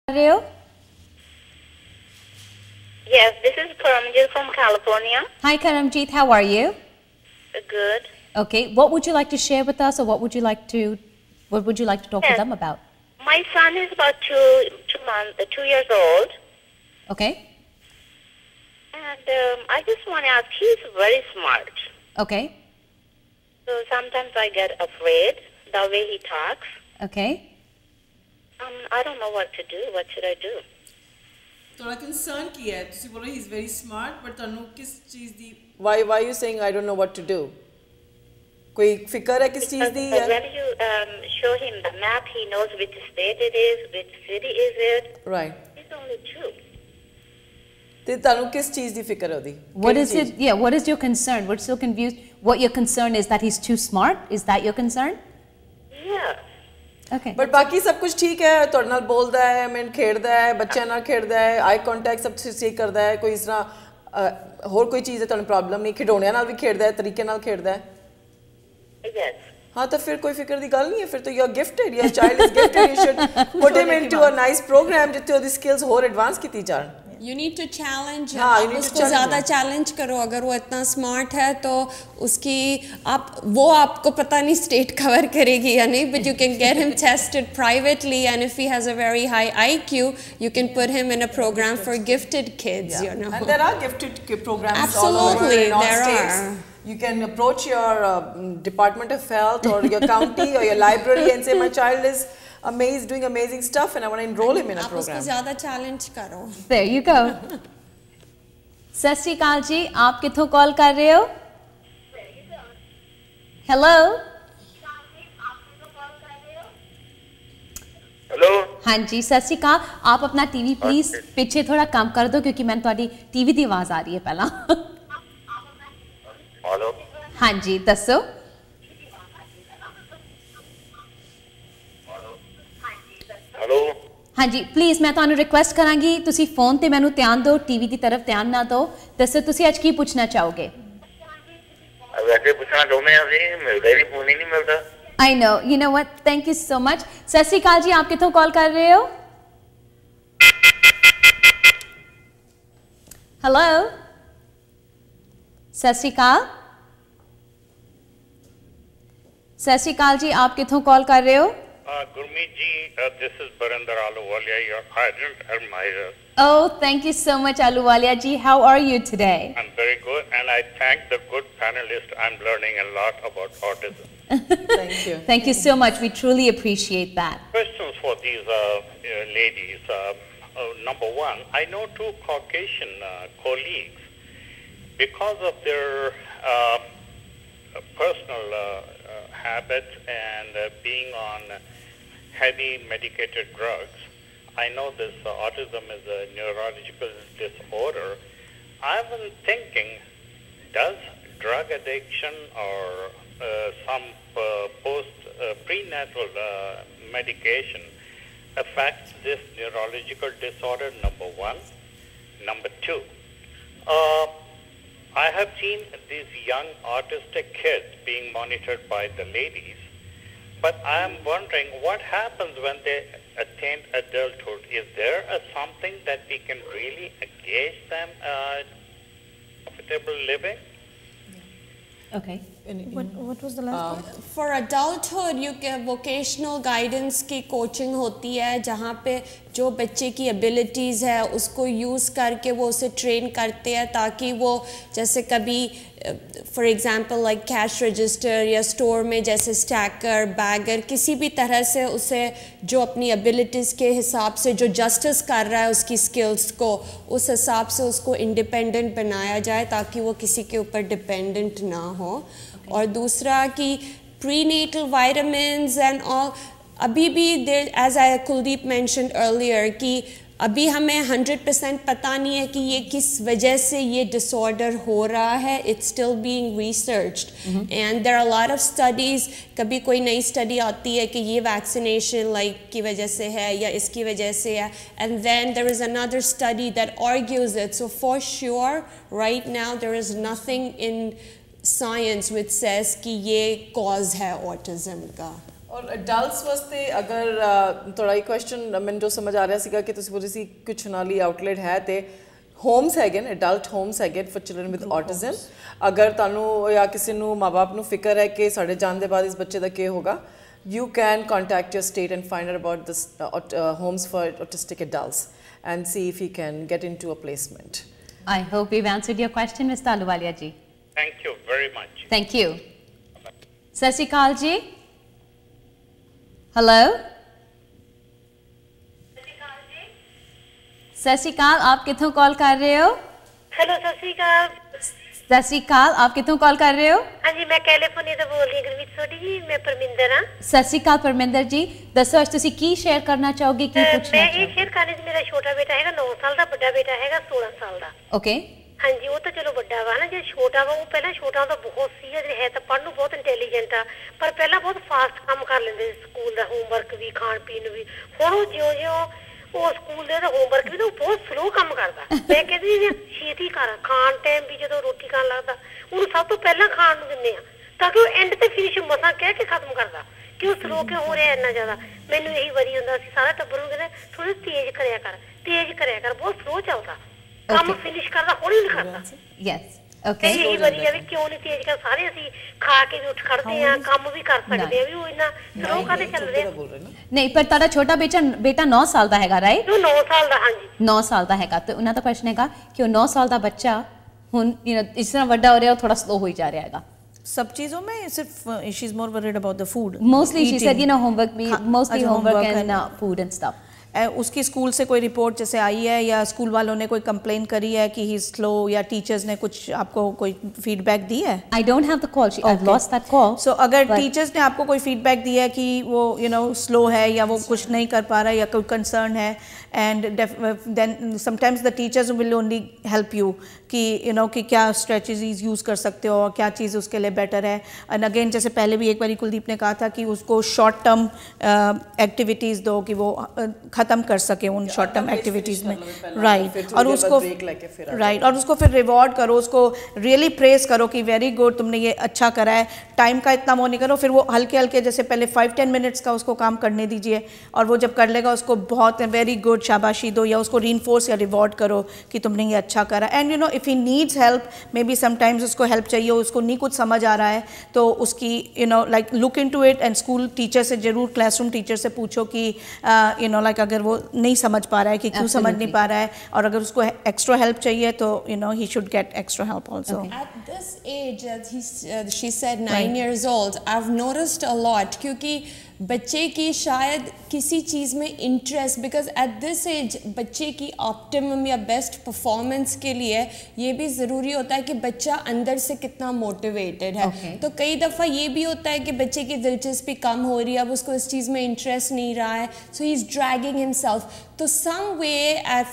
Yes, this is Karamjit from California. Hi Karamjit, how are you? Good. Okay, what would you like to share with us, or what would you like to talk to them about? My son is about 2 years old. Okay. And I just want to ask, he's very smart. Okay. So sometimes I get afraid the way he talks. Okay. I don't know what to do. What should I do? ਤੁਹਾਡਾ concern ਕੀ ਹੈ? ਤੁਸੀਂ ਬੋਲੋ he's very smart, but ਤੁਹਾਨੂੰ ਕਿਸ ਚੀਜ਼ ਦੀ why you saying I don't know what to do? ਕੋਈ ਫਿਕਰ ਹੈ ਕਿਸ ਚੀਜ਼ ਦੀ ਹੈ? When you show him the map, he knows which state it is, which city is it. Right. He's only 2. ਤੇ ਤੁਹਾਨੂੰ ਕਿਸ ਚੀਜ਼ ਦੀ ਫਿਕਰ ਹੈ ਉਹਦੀ? What is it? Yeah, what is your concern? We're so confused. What your concern is that he's too smart? Is that your concern? Yeah. Okay. But ਬਾਕੀ ਸਭ ਕੁਝ ਠੀਕ ਹੈ, ਤੁਹਾਡੇ ਨਾਲ ਬੋਲਦਾ ਹੈ, ਮੈਂ ਖੇਡਦਾ ਹੈ, ਬੱਚਿਆਂ ਨਾਲ ਖੇਡਦਾ ਹੈ, ਆਈ ਕੰਟੈਕਟ ਸਭ ਠੀਕ ਕਰਦਾ ਹੈ, ਕੋਈ ਇਸ ਤਰ੍ਹਾਂ ਹੋਰ ਕੋਈ ਚੀਜ਼ ਹੈ ਤੁਹਾਨੂੰ ਪ੍ਰੋਬਲਮ ਨਹੀਂ, ਖਿਡੌਣਿਆਂ ਨਾਲ ਵੀ ਖੇਡਦਾ ਹੈ, ਤਰੀਕੇ ਨਾਲ ਖੇਡਦਾ ਹੈ? Yes. ਹਾਂ ਤਾਂ ਫਿਰ ਕੋਈ ਫਿਕਰ ਦੀ ਗੱਲ ਨਹੀਂ ਹੈ, ਫਿਰ ਤਾਂ you are gifted, your child is gifted, you should put him into a nice programme ਜਿੱਥੇ ਉਹਦੀ ਸਕਿੱਲਸ ਹੋਰ ਐਡਵਾਂਸ ਕੀਤੀ ਜਾਣ. You need to challenge him. आप उसको ज़्यादा challenge करो. अगर वो इतना smart है तो उसकी वो आपको पता नहीं state cover करेगी या नहीं, but you can get him tested privately, and if he has a very high IQ, you can put him in a program for gifted kids. Yeah. You know. And there are gifted programs Absolutely, all over in all there states. are. You can approach your Department of Health or your county or your library and say, my child is doing amazing stuff and I want to enroll him in a program. आप उसको ज़्यादा challenge करो. There you go. सत श्री अकाल जी, आप किथों call कर रहे हो? Hello. Hello. हाँ जी, सत श्री अकाल. आप अपना टीवी प्लीज पीछे थोड़ा कम कर दो क्योंकि मैंने थोड़ी टीवी की आवाज आ रही है पहला. Hello. हाँ जी, दसो. Hello. हाँ जी, प्लीज़ मैं ਤੁਹਾਨੂੰ ਰਿਕੁਐਸਟ ਕਰਾਂਗੀ ਤੁਸੀਂ ਫੋਨ ਤੇ ਮੈਨੂੰ ਧਿਆਨ ਦਿਓ, ਟੀਵੀ ਦੀ ਤਰਫ ਧਿਆਨ ਨਾ ਦਿਓ. ਦੱਸੋ ਤੁਸੀਂ ਅੱਜ ਕੀ ਪੁੱਛਣਾ ਚਾਹੋਗੇ? ਵੈਸੇ ਪੁੱਛਣਾ ਚਾਹੁੰਦੇ ਹਾਂ ਅਸੀਂ, ਮਿਲਦਾ ਹੀ ਫੋਨ ਹੀ ਨਹੀਂ ਮਿਲਦਾ. I know, you know what? Thank you so much. ਸਤਿ ਸ਼੍ਰੀ ਅਕਾਲ ਜੀ, ਆਪ ਕਿੱਥੋਂ ਕਾਲ ਕਰ ਰਹੇ ਹੋ? Hello. ਸਤਿ ਸ਼੍ਰੀ ਅਕਾਲ. ਸਤਿ ਸ਼੍ਰੀ ਅਕਾਲ ਜੀ, ਆਪ ਕਿੱਥੋਂ ਕਾਲ ਕਰ ਰਹੇ ਹੋ? Gurmeet ji, this is Barinder Ahluwalia, your ardent admirer. Oh, thank you so much, Ahluwalia ji. How are you today? I'm very good, and I thank the good panelist. I'm learning a lot about autism. Thank you. Thank you so much. We truly appreciate that. Questions for these ladies. Number one, I know 2 Caucasian colleagues, because of their personal habits and being on heavy medicated drugs. I know this autism is a neurological disorder. I've been thinking, does drug addiction or some prenatal medication affect this neurological disorder? Number one. Number two, I have seen these young autistic kids being monitored by the ladies. But I am wondering what happens when they attain adulthood. Is there something that we can really engage them profitable living? Okay. What was the last part? For adulthood, you can vocational guidance की coaching होती है जहाँ पे जो बच्चे की abilities है उसको use करके वो उसे train करते हैं ताकि वो जैसे कभी for example like cash register या store में जैसे stacker, bagger किसी भी तरह से उसे जो अपनी abilities के हिसाब से जो justice कर रहा है उसकी skills को उस हिसाब से उसको independent बनाया जाए ताकि वो किसी के ऊपर dependent ना हो. और दूसरा कि prenatal vitamins and all अभी भी there, as Kuldeep mentioned earlier कि अभी हमें 100% पता नहीं है कि ये किस वजह से ये disorder हो रहा है. It's still being researched and there are a lot of studies. कभी कोई नई study आती है कि ये vaccination like की वजह से है या इसकी वजह से है, and then there is another study that argues it. So for sure right now there is nothing in science which says कि ये cause है autism का. ਔਰ ਅਡਲਟਸ ਵਾਸਤੇ ਅਗਰ ਤੁਹਾਡਾ ਇਹ ਕੁਐਸਚਨ ਮੈਨੂੰ ਜੋ ਸਮਝ ਆ ਰਿਹਾ ਸੀਗਾ ਕਿ ਤੁਸੀਂ ਪੁੱਛ ਸੀ ਕੁਛ ਨਾਲੀ ਆਊਟਲੈਟ ਹੈ ਤੇ ਹੋਮਸ ਹੈਗੇ ਨੇ ਅਡਲਟ ਹੋਮਸ ਹੈਗੇ ਫॉर ਚਿਲड्रन ਵਿਦ ਆਟਿਜ਼ਮ ਅਗਰ ਤੁਹਾਨੂੰ ਜਾਂ ਕਿਸੇ ਨੂੰ ਮਾਂ-ਬਾਪ ਨੂੰ ਫਿਕਰ ਹੈ ਕਿ ਸਾਡੇ ਜਾਣ ਦੇ ਬਾਅਦ ਇਸ ਬੱਚੇ ਦਾ ਕੀ ਹੋਗਾ you can contact your state and find out about this homes for autistic adults and see if you can get into a placement. I hope we've answered your question, Mr. Ahluwalia ji. Thank you very much. Thank you. Sat Sri Akal ji. Hello. Sat Sri Akal, आप कित्थों call कर रहे हो? Hello सत श्री अकाल। सत श्री अकाल, आप कित्थों call कर रहे हो? हाँ जी मैं कैलिफोर्निया ਤੋਂ ਬੋਲ ਰਹੀ ਹਾਂ ਗੁਰਮੀਤ ਸੋਢੀ ਜੀ ਮੈਂ ਪਰਮਿੰਦਰ ਹਾਂ। सत श्री अकाल परमिंदर जी, दसो ਅੱਜ ਤੁਸੀਂ ਕੀ ਸ਼ੇਅਰ ਕਰਨਾ ਚਾਹੋਗੇ ਕੀ ਪੁੱਛਣਾ ਮੈਂ ਚਾਹੋਗੇ? ਇਹ ਸ਼ੇਅਰ ਕਰਨੀ ਸੀ ਮੇਰਾ ਛੋਟਾ ਬੇਟਾ ਹੈਗਾ 9 ਸਾਲ ਦਾ ਵੱਡਾ ਬੇਟਾ ਹੈਗਾ 16 ਸਾਲ ਦਾ। ਓਕੇ। ਹਾਂਜੀ ਉਹ ਤਾਂ ਚਲੋ ਵੱਡਾ ਵਾ ਨਾ ਜੇ ਛੋਟਾ ਵਾ ਉਹ ਪਹਿਲਾਂ ਛੋਟਾ ਤਾਂ ਬਹੁਤ ਸੀ ਹੈ ਤਾਂ ਪੜ੍ਹਨ ਨੂੰ ਬਹੁਤ ਇੰਟੈਲੀਜੈਂਟ ਆ ਪਰ ਪਹਿਲਾਂ ਬਹੁਤ ਫਾਸਟ ਕੰਮ ਕਰ ਲੈਂਦੇ ਸੀ ਸਕੂਲ ਦਾ ਹੋਮਵਰਕ ਵੀ ਖਾਣ ਪੀਣ ਵੀ ਹੁਣ ਉਹ ਜਿਉਂ-ਜਿਉਂ ਉਹ ਸਕੂਲ ਦੇ ਦਾ ਹੋਮਵਰਕ ਵੀ ਤਾਂ ਉਹ ਬਹੁਤ ਸਲੋ ਕੰਮ ਕਰਦਾ ਮੈਂ ਕਹਿੰਦੀ ਜੀ ਛੇਤੀ ਕਰ ਖਾਣ ਟਾਈਮ ਵੀ ਜਦੋਂ ਰੋਟੀ ਖਾਣ ਲੱਗਦਾ ਉਹਨੂੰ ਸਭ ਤੋਂ ਪਹਿਲਾਂ ਖਾਣ ਨੂੰ ਦਿੰਦੇ ਆ ਤਾਂ ਕਿ ਉਹ ਐਂਡ ਤੇ ਫਿਨਿਸ਼ ਮਸਾਂ ਕਹਿ ਕੇ ਖਤਮ ਕਰਦਾ ਕਿ ਉਹ ਸਲੋ ਕਿਉਂ ਹੋ ਰਿਹਾ ਇੰਨਾ ਜ਼ਿਆਦਾ ਮੈਨੂੰ ਇਹੀ ਵਰੀ ਹੁੰਦਾ ਸੀ ਸਾਰਾ ਟੱਬਰ ਨੂੰ ਕਹਿੰਦੇ ਥੋੜ੍ਹਾ ਤੇਜ਼ ਕਰਿਆ ਕਰ ਬਹੁਤ ਸਲੋ ਚੱਲਦਾ ਕੰਮ ਫਿਨਿਸ਼ ਕਰਦਾ ਹੌਲੀ ਨਹੀਂ ਕਰਦਾ ਯੈਸ ਓਕੇ ਇਹੀ ਵਰੀ ਆ ਵੀ ਕਿਉਂ ਨਹੀਂ ਤੇਜ਼ ਕਰ ਸਾਰੇ ਅਸੀਂ ਖਾ ਕੇ ਵੀ ਉੱਠ ਖੜਦੇ ਆ ਕੰਮ ਵੀ ਕਰ ਸਕਦੇ ਆ ਵੀ ਉਹ ਇੰਨਾ ਸਲੋ ਕਾਹਦੇ ਚੱਲ ਰਿਹਾ ਨਹੀਂ ਪਰ ਤੁਹਾਡਾ ਛੋਟਾ ਬੇਟਾ 9 ਸਾਲ ਦਾ ਹੈਗਾ ਰਾਈਟ ਉਹ 9 ਸਾਲ ਦਾ ਹਾਂਜੀ 9 ਸਾਲ ਦਾ ਹੈਗਾ ਤੇ ਉਹਨਾਂ ਦਾ ਕੁਐਸਚਨ ਹੈਗਾ ਕਿ ਉਹ 9 ਸਾਲ ਦਾ ਬੱਚਾ ਹੁਣ ਇਸ ਤਰ੍ਹਾਂ ਵੱਡਾ ਹੋ ਰਿਹਾ ਉਹ ਥੋੜਾ ਸਲੋ ਹੋਈ ਜਾ ਰਿਹਾ ਹੈਗਾ सब चीज़ों में सिर्फ she is more worried about the food mostly she said homework mostly homework and food and stuff उसकी स्कूल से कोई रिपोर्ट जैसे आई है या स्कूल वालों ने कोई कंप्लेन करी है कि ही स्लो या टीचर्स ने कुछ आपको कोई फीडबैक दी है? I don't have the call. I've lost that call. So अगर टीचर्स ने आपको कोई फीडबैक दिया है कि वो स्लो है या वो कुछ नहीं कर पा रहा है या कोई कंसर्न है and then sometimes the teachers will only help you कि कि क्या स्ट्रेटजीज यूज़ कर सकते हो और क्या चीज़ उसके लिए बेटर है एंड अगेन जैसे पहले भी एक बार कुलदीप ने कहा था कि उसको शॉर्ट टर्म एक्टिविटीज़ दो कि वो ख़त्म कर सके उन शॉर्ट टर्म एक्टिविटीज़ में राइट और उसको राइट और उसको फिर रिवॉर्ड करो उसको रियली प्रेस करो कि वेरी गुड तुमने ये अच्छा करा है टाइम का इतना वो नहीं करो फिर वो हल्के हल्के जैसे पहले 5-10 मिनट्स का उसको काम करने दीजिए और वो जब कर लेगा उसको बहुत वेरी गुड शाबाशी दो या उसको रीइंफोर्स या रिवॉर्ड करो कि तुमने ये अच्छा करा and if he needs help may be sometimes उसको हेल्प चाहिए उसको नहीं कुछ समझ आ रहा है तो उसकी like look into it and school teacher से ज़रूर क्लासरूम टीचर से पूछो कि लाइक अगर वो नहीं समझ पा रहा है कि क्यों समझ नहीं पा रहा है और अगर उसको एक्स्ट्रा हेल्प चाहिए तो he should get extra help also At this age, as she said 9 years old, I've noticed a lot क्योंकि बच्चे की शायद किसी चीज़ में interest because at this age बच्चे की ऑप्टिमम या बेस्ट परफॉर्मेंस के लिए ये भी ज़रूरी होता है कि बच्चा अंदर से कितना मोटिवेटेड है तो कई दफ़ा ये भी होता है कि बच्चे की दिलचस्पी कम हो रही है अब उसको इस चीज़ में इंटरेस्ट नहीं रहा है so he is dragging himself तो some way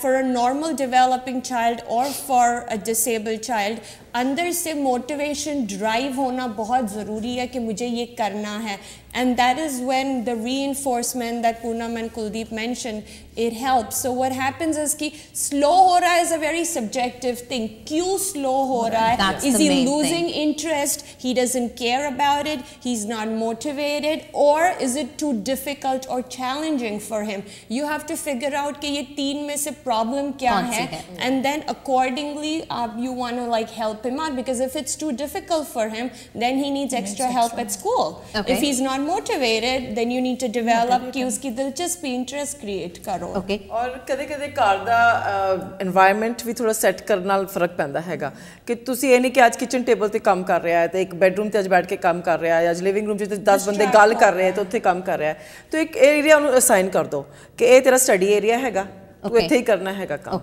for a normal developing child और फॉर अ डिसेबल्ड चाइल्ड अंदर से मोटिवेशन ड्राइव होना बहुत ज़रूरी है कि मुझे ये करना है and that is when the reinforcement that Poonam and Kuldeep mentioned it helps so what happens is कि slow हो रहा is a very subjective thing क्यों slow हो रहा है is he losing interest he doesn't care about it he's not motivated or is it too difficult or challenging for him you have to figure out कि ये तीन में से problem क्या है and then accordingly you want to like help him out because if it's too difficult for him then he needs extra help at school if he's not motivated then you need to develop कि उसकी दिलचस्पी interest create करो ਔਰ ਕਦੇ-ਕਦੇ ਘਰ ਦਾ environment ਵੀ ਥੋੜਾ set ਕਰਨ ਨਾਲ ਫਰਕ ਪੈਂਦਾ ਹੈਗਾ ਕਿ ਤੁਸੀਂ ਇਹ ਨਹੀਂ ਕਿ ਅੱਜ ਕਿਚਨ ਟੇਬਲ ਤੇ ਕੰਮ ਕਰ ਰਿਹਾ ਹੈ ਤੇ ਇੱਕ ਬੈਡਰੂਮ ਤੇ ਅੱਜ ਬੈਠ ਕੇ ਕੰਮ ਕਰ ਰਿਹਾ ਹੈ ਅੱਜ ਲਿਵਿੰਗ ਰੂਮ 'ਚ 10 ਬੰਦੇ ਗੱਲ ਕਰ ਰਹੇ ਤੇ ਉੱਥੇ ਕੰਮ ਕਰ ਰਿਹਾ ਹੈ ਤਾਂ ਇੱਕ ਏਰੀਆ ਉਹਨੂੰ ਅਸਾਈਨ ਕਰ ਦਿਓ ਕਿ ਇਹ ਤੇਰਾ ਸਟੱਡੀ ਏਰੀਆ ਹੈਗਾ ਤੂੰ ਇੱਥੇ ਹੀ ਕਰਨਾ ਹੈਗਾ ਕੰਮ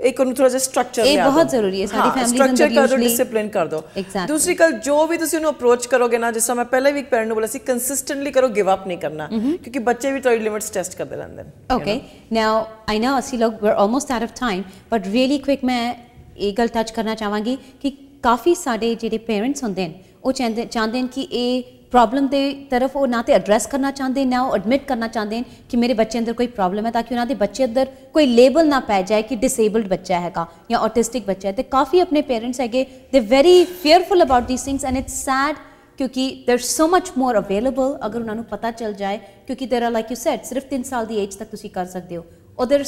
ਇੱਕ ਉਹਨੂੰ ਥੋੜਾ ਜਿਹਾ ਸਟਰਕਚਰ ਲਿਆ ਇਹ ਬਹੁਤ ਜ਼ਰੂਰੀ ਹੈ ਸਾਡੀ ਫੈਮਿਲੀ ਦੇ ਅੰਦਰ ਸਟਰਕਚਰ ਕਰ ਦਿਓ ਡਿਸਪਲਿਨ ਕਰ ਦਿਓ ਦੂਸਰੀ ਗੱਲ ਜੋ ਵੀ ਤੁਸੀਂ ਉਹਨੂੰ ਅਪਰੋਚ ਕਰੋਗੇ ਨਾ ਜਿਸ ਤਰ੍ਹਾਂ ਮੈਂ ਪਹਿਲੇ ਵੀ ਇੱਕ ਪੈਰੈਂਟ ਨੂੰ ਬੋਲਿਆ ਸੀ ਕੰਸਿਸਟੈਂਟਲੀ ਕਰੋ ਗਿਵ ਅਪ ਨਹੀਂ ਕਰਨਾ ਕਿਉਂਕਿ ਬੱਚੇ ਵੀ ਤੁਹਾਡੀ ਲਿਮਿਟਸ ਟੈਸਟ ਕਰਦੇ ਰਹਿੰਦੇ ਨੇ ਓਕੇ ਨਾਓ ਆਈ ਨੋ ਅਸੀਂ ਲੋਕ ਵੀ are almost out of time but really quick ਮੈਂ ਇਹ ਗੱਲ ਟੱਚ ਕਰਨਾ ਚਾਹਾਂਗੀ ਕਿ ਕਾਫੀ ਸਾਡੇ ਜਿਹੜੇ ਪੇਰੈਂਟਸ ਹੁੰਦੇ ਨੇ ਉਹ ਚਾਹੁੰਦੇ ਨੇ ਕਿ ਇਹ प्रॉब्लम के तरफ वो ना तो एड्रैस करना चाहते ना वो एडमिट करना चाहते हैं कि मेरे बच्चे अंदर कोई प्रॉब्लम है ताकि उन्होंने बच्चे अंदर कोई लेबल ना पै जाए कि डिसेबल्ड बच्चा है या ऑटिस्टिक बच्चा है तो काफ़ी अपने पेरेंट्स है they very fearful about these things and it's sad ਕਿਉਂਕਿ there so much more available अगर ਉਹਨਾਂ ਨੂੰ ਪਤਾ ਚੱਲ ਜਾਏ, ਕਿਉਂਕਿ there are like you said सिर्फ 3 ਸਾਲ ਦੀ ਏਜ ਤੱਕ ਤੁਸੀਂ ਕਰ ਸਕਦੇ ਹੋ, और देयर